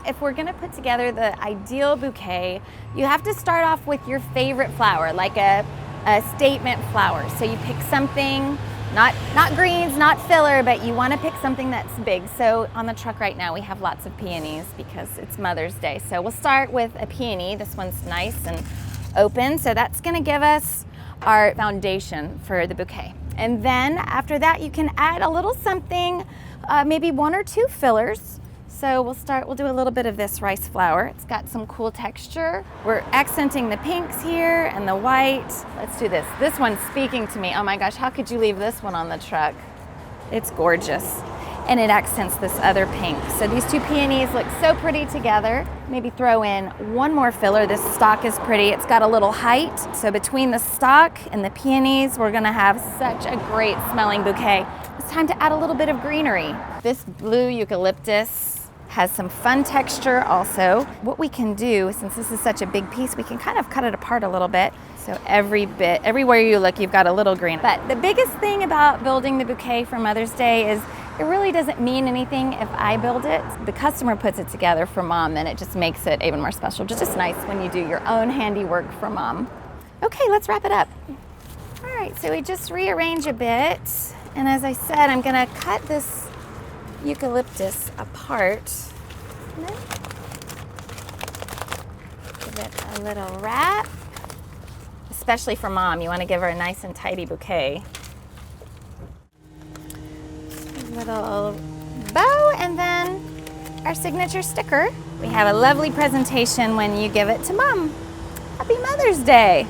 if we're gonna put together the ideal bouquet, you have to start off with your favorite flower, like a statement flower. So you pick something, not greens, not filler, but you wanna pick something that's big. So on the truck right now, we have lots of peonies because it's Mother's Day. So we'll start with a peony. This one's nice and open. So that's gonna give us our foundation for the bouquet. And then after that, you can add a little something, maybe 1 or 2 fillers. So we'll do a little bit of this rice flower. It's got some cool texture. We're accenting the pinks here and the white. Let's do this. This one's speaking to me. Oh my gosh, how could you leave this one on the truck? It's gorgeous. And it accents this other pink. So these 2 peonies look so pretty together. Maybe throw in 1 more filler. This stalk is pretty. It's got a little height. So between the stalk and the peonies, we're gonna have such a great smelling bouquet. It's time to add a little bit of greenery. This blue eucalyptus has some fun texture also. What we can do, since this is such a big piece, we can kind of cut it apart a little bit. So everywhere you look, you've got a little green. But the biggest thing about building the bouquet for Mother's Day is it really doesn't mean anything if I build it. The customer puts it together for Mom, and it just makes it even more special. Just nice when you do your own handiwork for Mom. Okay, let's wrap it up. All right, so we just rearrange a bit. And as I said, I'm gonna cut this eucalyptus apart. And then give it a little wrap. Especially for Mom, you want to give her a nice and tidy bouquet. A little bow, and then our signature sticker. We have a lovely presentation when you give it to Mom. Happy Mother's Day!